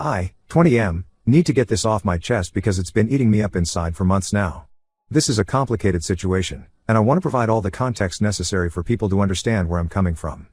20M, need to get this off my chest because it's been eating me up inside for months now. This is a complicated situation, and I want to provide all the context necessary for people to understand where I'm coming from.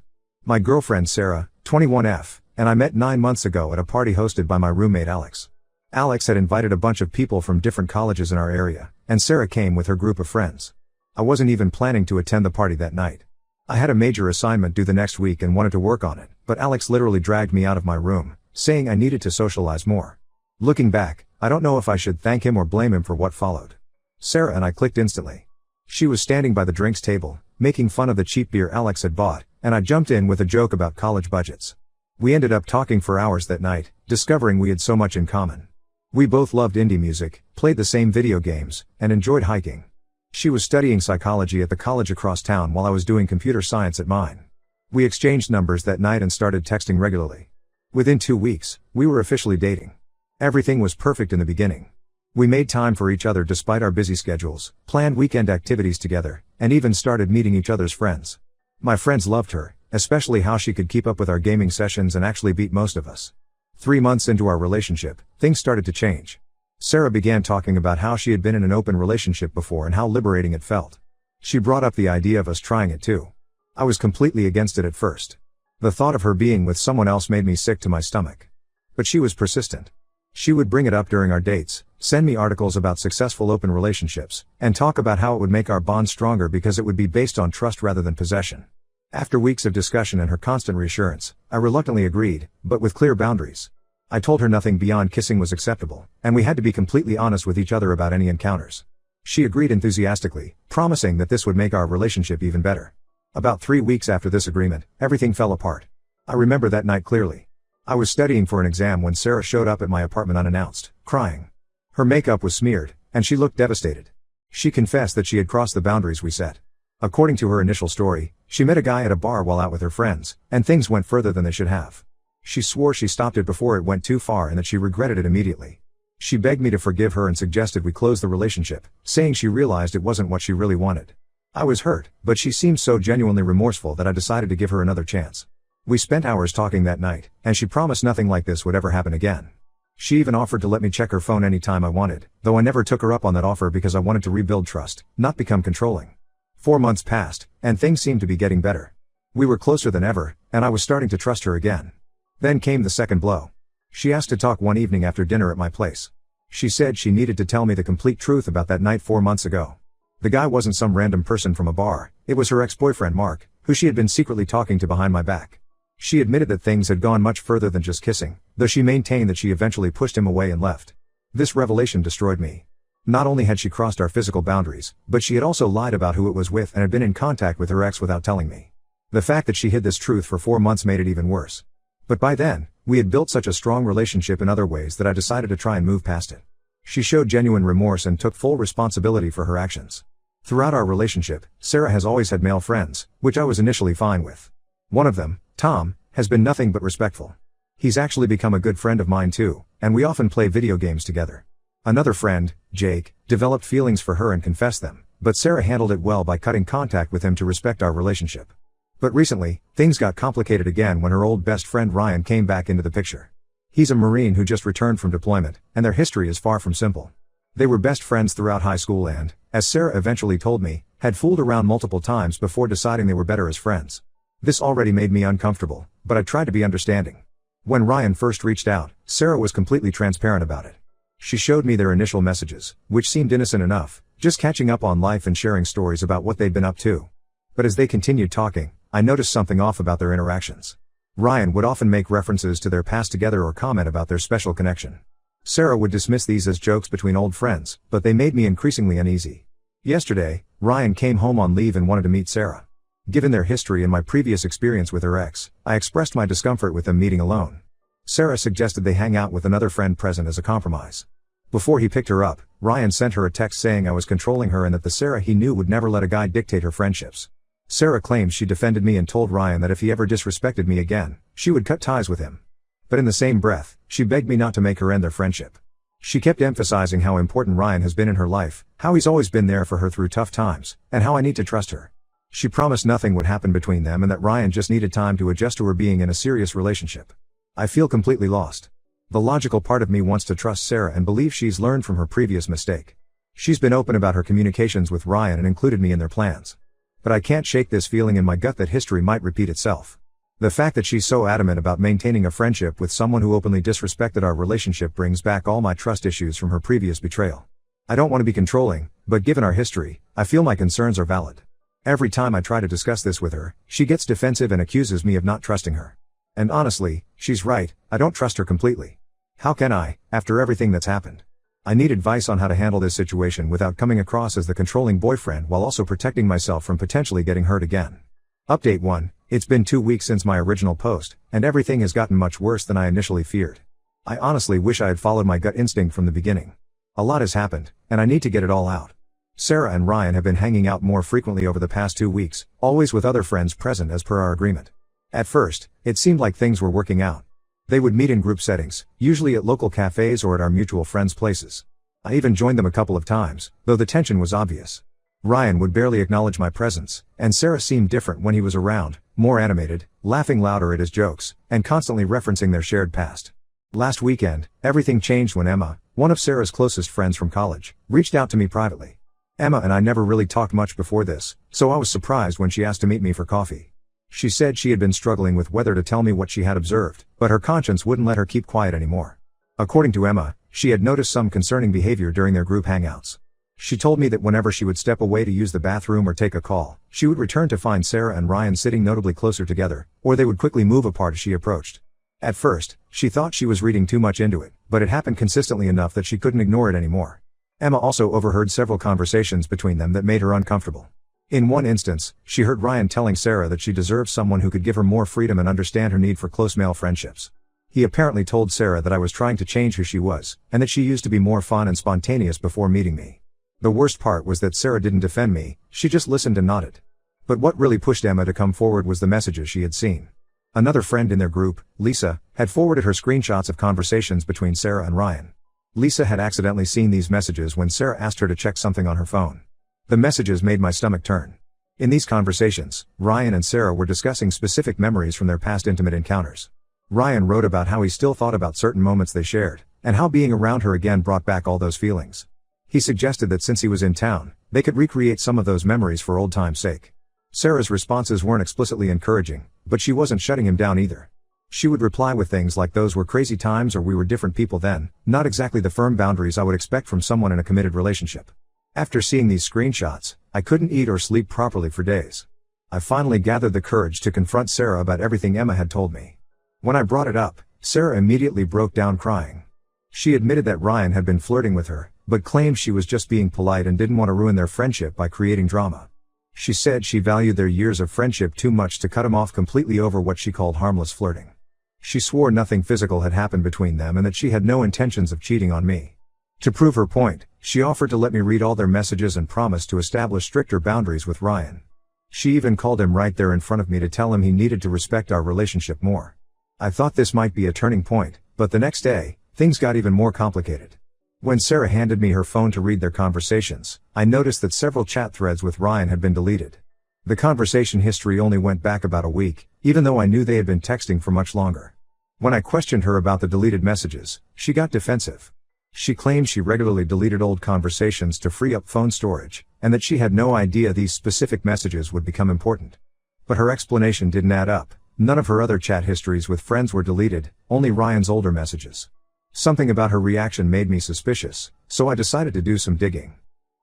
My girlfriend Sarah, 21F, and I met 9 months ago at a party hosted by my roommate Alex. Alex had invited a bunch of people from different colleges in our area, and Sarah came with her group of friends. I wasn't even planning to attend the party that night. I had a major assignment due the next week and wanted to work on it, but Alex literally dragged me out of my room, saying I needed to socialize more. Looking back, I don't know if I should thank him or blame him for what followed. Sarah and I clicked instantly. She was standing by the drinks table, making fun of the cheap beer Alex had bought, and I jumped in with a joke about college budgets. We ended up talking for hours that night, discovering we had so much in common. We both loved indie music, played the same video games, and enjoyed hiking. She was studying psychology at the college across town while I was doing computer science at mine. We exchanged numbers that night and started texting regularly. Within 2 weeks, we were officially dating. Everything was perfect in the beginning. We made time for each other despite our busy schedules, planned weekend activities together, and even started meeting each other's friends. My friends loved her, especially how she could keep up with our gaming sessions and actually beat most of us. 3 months into our relationship, things started to change. Sarah began talking about how she had been in an open relationship before and how liberating it felt. She brought up the idea of us trying it too. I was completely against it at first. The thought of her being with someone else made me sick to my stomach. But she was persistent. She would bring it up during our dates, send me articles about successful open relationships, and talk about how it would make our bond stronger because it would be based on trust rather than possession. After weeks of discussion and her constant reassurance, I reluctantly agreed, but with clear boundaries. I told her nothing beyond kissing was acceptable, and we had to be completely honest with each other about any encounters. She agreed enthusiastically, promising that this would make our relationship even better. About 3 weeks after this agreement, everything fell apart. I remember that night clearly. I was studying for an exam when Sarah showed up at my apartment unannounced, crying. Her makeup was smeared, and she looked devastated. She confessed that she had crossed the boundaries we set. According to her initial story, she met a guy at a bar while out with her friends, and things went further than they should have. She swore she stopped it before it went too far and that she regretted it immediately. She begged me to forgive her and suggested we close the relationship, saying she realized it wasn't what she really wanted. I was hurt, but she seemed so genuinely remorseful that I decided to give her another chance. We spent hours talking that night, and she promised nothing like this would ever happen again. She even offered to let me check her phone anytime I wanted, though I never took her up on that offer because I wanted to rebuild trust, not become controlling. 4 months passed, and things seemed to be getting better. We were closer than ever, and I was starting to trust her again. Then came the second blow. She asked to talk one evening after dinner at my place. She said she needed to tell me the complete truth about that night 4 months ago. The guy wasn't some random person from a bar, it was her ex-boyfriend Mark, who she had been secretly talking to behind my back. She admitted that things had gone much further than just kissing, though she maintained that she eventually pushed him away and left. This revelation destroyed me. Not only had she crossed our physical boundaries, but she had also lied about who it was with and had been in contact with her ex without telling me. The fact that she hid this truth for 4 months made it even worse. But by then, we had built such a strong relationship in other ways that I decided to try and move past it. She showed genuine remorse and took full responsibility for her actions. Throughout our relationship, Sarah has always had male friends, which I was initially fine with. One of them, Tom, has been nothing but respectful. He's actually become a good friend of mine too, and we often play video games together. Another friend, Jake, developed feelings for her and confessed them, but Sarah handled it well by cutting contact with him to respect our relationship. But recently, things got complicated again when her old best friend Ryan came back into the picture. He's a Marine who just returned from deployment, and their history is far from simple. They were best friends throughout high school and, as Sarah eventually told me, had fooled around multiple times before deciding they were better as friends. This already made me uncomfortable, but I tried to be understanding. When Ryan first reached out, Sarah was completely transparent about it. She showed me their initial messages, which seemed innocent enough, just catching up on life and sharing stories about what they'd been up to. But as they continued talking, I noticed something off about their interactions. Ryan would often make references to their past together or comment about their special connection. Sarah would dismiss these as jokes between old friends, but they made me increasingly uneasy. Yesterday, Ryan came home on leave and wanted to meet Sarah. Given their history and my previous experience with her ex, I expressed my discomfort with them meeting alone. Sarah suggested they hang out with another friend present as a compromise. Before he picked her up, Ryan sent her a text saying I was controlling her and that the Sarah he knew would never let a guy dictate her friendships. Sarah claims she defended me and told Ryan that if he ever disrespected me again, she would cut ties with him. But in the same breath, she begged me not to make her end their friendship. She kept emphasizing how important Ryan has been in her life, how he's always been there for her through tough times, and how I need to trust her. She promised nothing would happen between them and that Ryan just needed time to adjust to her being in a serious relationship. I feel completely lost. The logical part of me wants to trust Sarah and believe she's learned from her previous mistake. She's been open about her communications with Ryan and included me in their plans. But I can't shake this feeling in my gut that history might repeat itself. The fact that she's so adamant about maintaining a friendship with someone who openly disrespected our relationship brings back all my trust issues from her previous betrayal. I don't want to be controlling, but given our history, I feel my concerns are valid. Every time I try to discuss this with her, she gets defensive and accuses me of not trusting her. And honestly, she's right, I don't trust her completely. How can I, after everything that's happened? I need advice on how to handle this situation without coming across as the controlling boyfriend while also protecting myself from potentially getting hurt again. Update 1. It's been 2 weeks since my original post, and everything has gotten much worse than I initially feared. I honestly wish I had followed my gut instinct from the beginning. A lot has happened, and I need to get it all out. Sarah and Ryan have been hanging out more frequently over the past 2 weeks, always with other friends present as per our agreement. At first, it seemed like things were working out. They would meet in group settings, usually at local cafes or at our mutual friends' places. I even joined them a couple of times, though the tension was obvious. Ryan would barely acknowledge my presence, and Sarah seemed different when he was around, more animated, laughing louder at his jokes, and constantly referencing their shared past. Last weekend, everything changed when Emma, one of Sarah's closest friends from college, reached out to me privately. Emma and I never really talked much before this, so I was surprised when she asked to meet me for coffee. She said she had been struggling with whether to tell me what she had observed, but her conscience wouldn't let her keep quiet anymore. According to Emma, she had noticed some concerning behavior during their group hangouts. She told me that whenever she would step away to use the bathroom or take a call, she would return to find Sarah and Ryan sitting notably closer together, or they would quickly move apart as she approached. At first, she thought she was reading too much into it, but it happened consistently enough that she couldn't ignore it anymore. Emma also overheard several conversations between them that made her uncomfortable. In one instance, she heard Ryan telling Sarah that she deserved someone who could give her more freedom and understand her need for close male friendships. He apparently told Sarah that I was trying to change who she was, and that she used to be more fun and spontaneous before meeting me. The worst part was that Sarah didn't defend me, she just listened and nodded. But what really pushed Emma to come forward was the messages she had seen. Another friend in their group, Lisa, had forwarded her screenshots of conversations between Sarah and Ryan. Lisa had accidentally seen these messages when Sarah asked her to check something on her phone. The messages made my stomach turn. In these conversations, Ryan and Sarah were discussing specific memories from their past intimate encounters. Ryan wrote about how he still thought about certain moments they shared, and how being around her again brought back all those feelings. He suggested that since he was in town, they could recreate some of those memories for old time's sake. Sarah's responses weren't explicitly encouraging, but she wasn't shutting him down either. She would reply with things like those were crazy times or we were different people then, not exactly the firm boundaries I would expect from someone in a committed relationship. After seeing these screenshots, I couldn't eat or sleep properly for days. I finally gathered the courage to confront Sarah about everything Emma had told me. When I brought it up, Sarah immediately broke down crying. She admitted that Ryan had been flirting with her, but claimed she was just being polite and didn't want to ruin their friendship by creating drama. She said she valued their years of friendship too much to cut him off completely over what she called harmless flirting. She swore nothing physical had happened between them and that she had no intentions of cheating on me. To prove her point, she offered to let me read all their messages and promised to establish stricter boundaries with Ryan. She even called him right there in front of me to tell him he needed to respect our relationship more. I thought this might be a turning point, but the next day, things got even more complicated. When Sarah handed me her phone to read their conversations, I noticed that several chat threads with Ryan had been deleted. The conversation history only went back about a week, even though I knew they had been texting for much longer. When I questioned her about the deleted messages, she got defensive. She claimed she regularly deleted old conversations to free up phone storage, and that she had no idea these specific messages would become important. But her explanation didn't add up. None of her other chat histories with friends were deleted, only Ryan's older messages. Something about her reaction made me suspicious, so I decided to do some digging.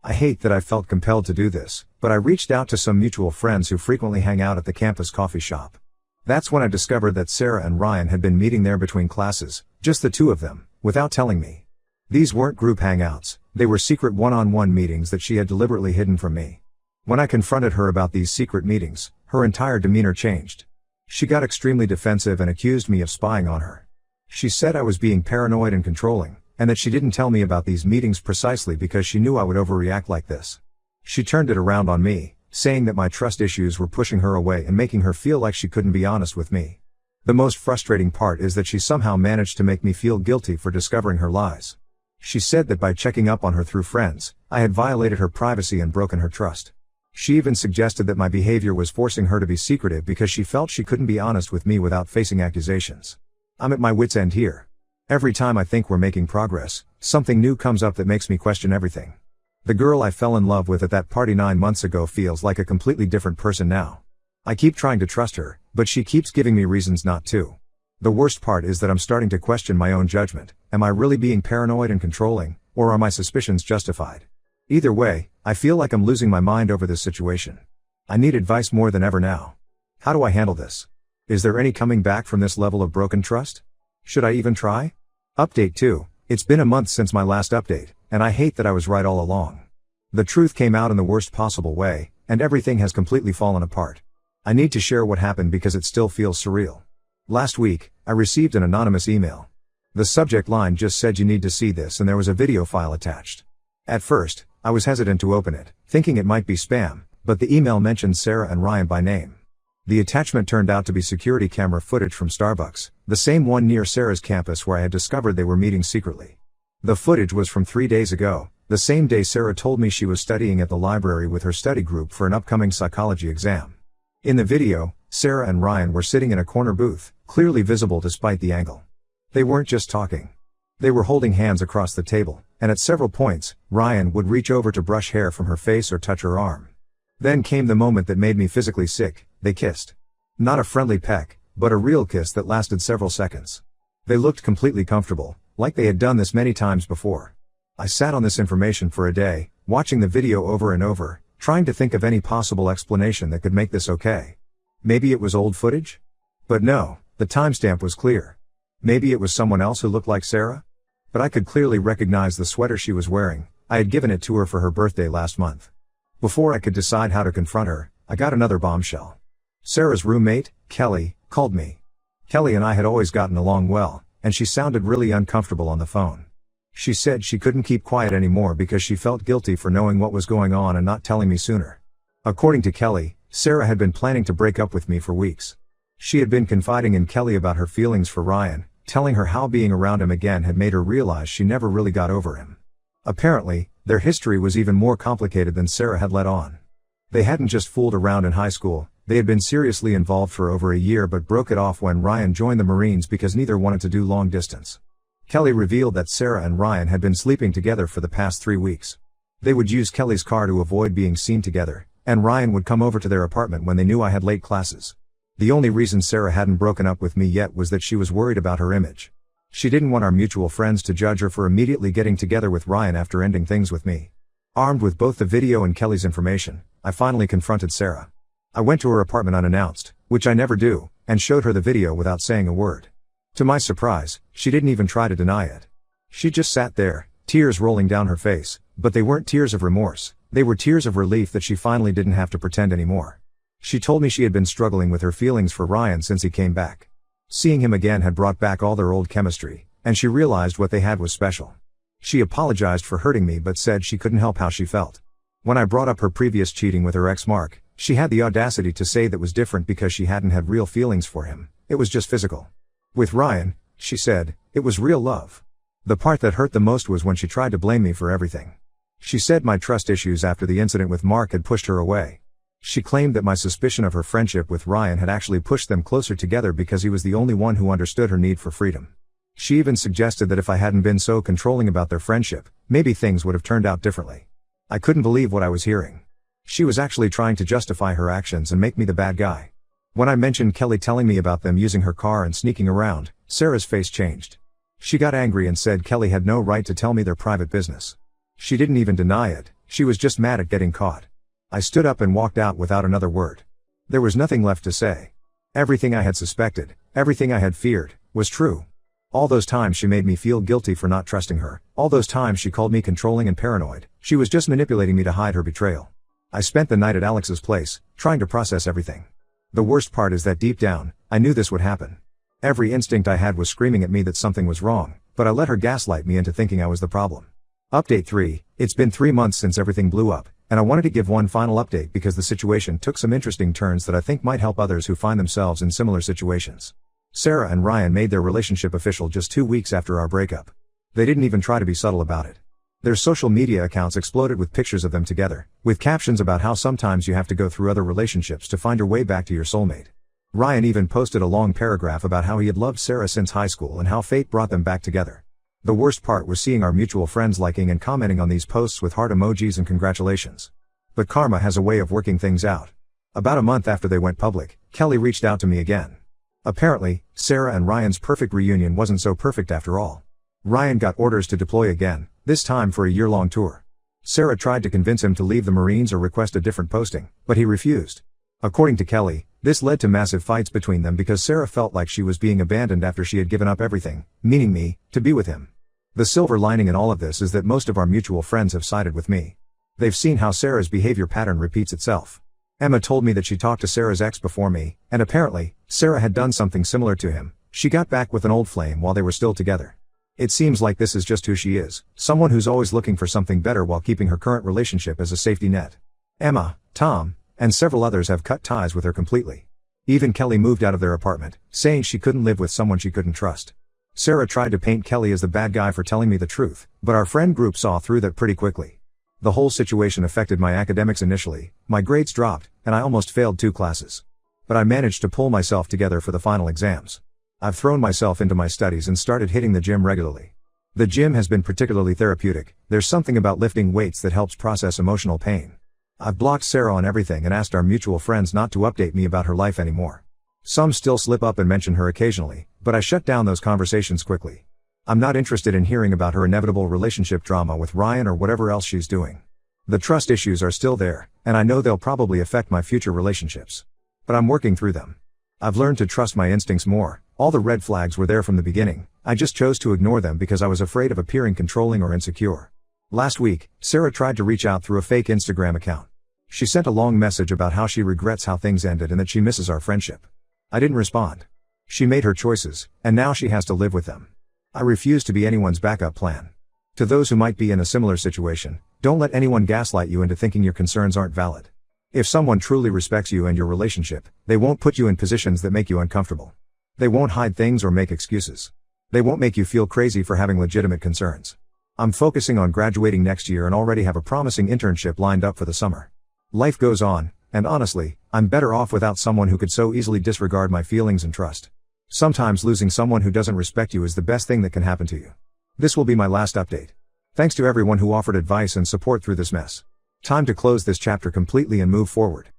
I hate that I felt compelled to do this, but I reached out to some mutual friends who frequently hang out at the campus coffee shop. That's when I discovered that Sarah and Ryan had been meeting there between classes, just the two of them, without telling me. These weren't group hangouts, they were secret one-on-one meetings that she had deliberately hidden from me. When I confronted her about these secret meetings, her entire demeanor changed. She got extremely defensive and accused me of spying on her. She said I was being paranoid and controlling, and that she didn't tell me about these meetings precisely because she knew I would overreact like this. She turned it around on me, saying that my trust issues were pushing her away and making her feel like she couldn't be honest with me. The most frustrating part is that she somehow managed to make me feel guilty for discovering her lies. She said that by checking up on her through friends, I had violated her privacy and broken her trust. She even suggested that my behavior was forcing her to be secretive because she felt she couldn't be honest with me without facing accusations. I'm at my wit's end here. Every time I think we're making progress, something new comes up that makes me question everything. The girl I fell in love with at that party 9 months ago feels like a completely different person now. I keep trying to trust her, but she keeps giving me reasons not to. The worst part is that I'm starting to question my own judgment. Am I really being paranoid and controlling, or are my suspicions justified? Either way, I feel like I'm losing my mind over this situation. I need advice more than ever now. How do I handle this? Is there any coming back from this level of broken trust? Should I even try? Update 2. It's been a month since my last update, and I hate that I was right all along. The truth came out in the worst possible way, and everything has completely fallen apart. I need to share what happened because it still feels surreal. Last week, I received an anonymous email. The subject line just said you need to see this, and there was a video file attached. At first, I was hesitant to open it, thinking it might be spam, but the email mentioned Sarah and Ryan by name. The attachment turned out to be security camera footage from Starbucks, the same one near Sarah's campus where I had discovered they were meeting secretly. The footage was from 3 days ago, the same day Sarah told me she was studying at the library with her study group for an upcoming psychology exam. In the video, Sarah and Ryan were sitting in a corner booth, clearly visible despite the angle. They weren't just talking. They were holding hands across the table, and at several points, Ryan would reach over to brush hair from her face or touch her arm. Then came the moment that made me physically sick. They kissed. Not a friendly peck, but a real kiss that lasted several seconds. They looked completely comfortable, like they had done this many times before. I sat on this information for a day, watching the video over and over, trying to think of any possible explanation that could make this okay. Maybe it was old footage? But no, the timestamp was clear. Maybe it was someone else who looked like Sarah? But I could clearly recognize the sweater she was wearing. I had given it to her for her birthday last month. Before I could decide how to confront her, I got another bombshell. Sarah's roommate, Kelly, called me. Kelly and I had always gotten along well, and she sounded really uncomfortable on the phone. She said she couldn't keep quiet anymore because she felt guilty for knowing what was going on and not telling me sooner. According to Kelly, Sarah had been planning to break up with me for weeks. She had been confiding in Kelly about her feelings for Ryan, telling her how being around him again had made her realize she never really got over him. Apparently, their history was even more complicated than Sarah had let on. They hadn't just fooled around in high school, they had been seriously involved for over a year but broke it off when Ryan joined the Marines because neither wanted to do long distance. Kelly revealed that Sarah and Ryan had been sleeping together for the past 3 weeks. They would use Kelly's car to avoid being seen together, and Ryan would come over to their apartment when they knew I had late classes. The only reason Sarah hadn't broken up with me yet was that she was worried about her image. She didn't want our mutual friends to judge her for immediately getting together with Ryan after ending things with me. Armed with both the video and Kelly's information, I finally confronted Sarah. I went to her apartment unannounced, which I never do, and showed her the video without saying a word. To my surprise, she didn't even try to deny it. She just sat there, tears rolling down her face, but they weren't tears of remorse, they were tears of relief that she finally didn't have to pretend anymore. She told me she had been struggling with her feelings for Ryan since he came back. Seeing him again had brought back all their old chemistry, and she realized what they had was special. She apologized for hurting me but said she couldn't help how she felt. When I brought up her previous cheating with her ex Mark, she had the audacity to say that was different because she hadn't had real feelings for him, it was just physical. With Ryan, she said, it was real love. The part that hurt the most was when she tried to blame me for everything. She said my trust issues after the incident with Mark had pushed her away. She claimed that my suspicion of her friendship with Ryan had actually pushed them closer together because he was the only one who understood her need for freedom. She even suggested that if I hadn't been so controlling about their friendship, maybe things would have turned out differently. I couldn't believe what I was hearing. She was actually trying to justify her actions and make me the bad guy. When I mentioned Kelly telling me about them using her car and sneaking around, Sarah's face changed. She got angry and said Kelly had no right to tell me their private business. She didn't even deny it, she was just mad at getting caught. I stood up and walked out without another word. There was nothing left to say. Everything I had suspected, everything I had feared, was true. All those times she made me feel guilty for not trusting her, all those times she called me controlling and paranoid, she was just manipulating me to hide her betrayal. I spent the night at Alex's place, trying to process everything. The worst part is that deep down, I knew this would happen. Every instinct I had was screaming at me that something was wrong, but I let her gaslight me into thinking I was the problem. Update 3, it's been 3 months since everything blew up, and I wanted to give one final update because the situation took some interesting turns that I think might help others who find themselves in similar situations. Sarah and Ryan made their relationship official just 2 weeks after our breakup. They didn't even try to be subtle about it. Their social media accounts exploded with pictures of them together, with captions about how sometimes you have to go through other relationships to find your way back to your soulmate. Ryan even posted a long paragraph about how he had loved Sarah since high school and how fate brought them back together. The worst part was seeing our mutual friends liking and commenting on these posts with heart emojis and congratulations. But karma has a way of working things out. About a month after they went public, Kelly reached out to me again. Apparently, Sarah and Ryan's perfect reunion wasn't so perfect after all. Ryan got orders to deploy again, this time for a year-long tour. Sarah tried to convince him to leave the Marines or request a different posting, but he refused. According to Kelly, this led to massive fights between them because Sarah felt like she was being abandoned after she had given up everything, meaning me, to be with him. The silver lining in all of this is that most of our mutual friends have sided with me. They've seen how Sarah's behavior pattern repeats itself. Emma told me that she talked to Sarah's ex before me, and apparently, Sarah had done something similar to him. She got back with an old flame while they were still together. It seems like this is just who she is, someone who's always looking for something better while keeping her current relationship as a safety net. Emma, Tom, and several others have cut ties with her completely. Even Kelly moved out of their apartment, saying she couldn't live with someone she couldn't trust. Sarah tried to paint Kelly as the bad guy for telling me the truth, but our friend group saw through that pretty quickly. The whole situation affected my academics initially, my grades dropped, and I almost failed 2 classes. But I managed to pull myself together for the final exams. I've thrown myself into my studies and started hitting the gym regularly. The gym has been particularly therapeutic. There's something about lifting weights that helps process emotional pain. I've blocked Sarah on everything and asked our mutual friends not to update me about her life anymore. Some still slip up and mention her occasionally, but I shut down those conversations quickly. I'm not interested in hearing about her inevitable relationship drama with Ryan or whatever else she's doing. The trust issues are still there, and I know they'll probably affect my future relationships. But I'm working through them. I've learned to trust my instincts more. All the red flags were there from the beginning, I just chose to ignore them because I was afraid of appearing controlling or insecure. Last week, Sarah tried to reach out through a fake Instagram account. She sent a long message about how she regrets how things ended and that she misses our friendship. I didn't respond. She made her choices, and now she has to live with them. I refuse to be anyone's backup plan. To those who might be in a similar situation, don't let anyone gaslight you into thinking your concerns aren't valid. If someone truly respects you and your relationship, they won't put you in positions that make you uncomfortable. They won't hide things or make excuses. They won't make you feel crazy for having legitimate concerns. I'm focusing on graduating next year and already have a promising internship lined up for the summer. Life goes on, and honestly, I'm better off without someone who could so easily disregard my feelings and trust. Sometimes losing someone who doesn't respect you is the best thing that can happen to you. This will be my last update. Thanks to everyone who offered advice and support through this mess. Time to close this chapter completely and move forward.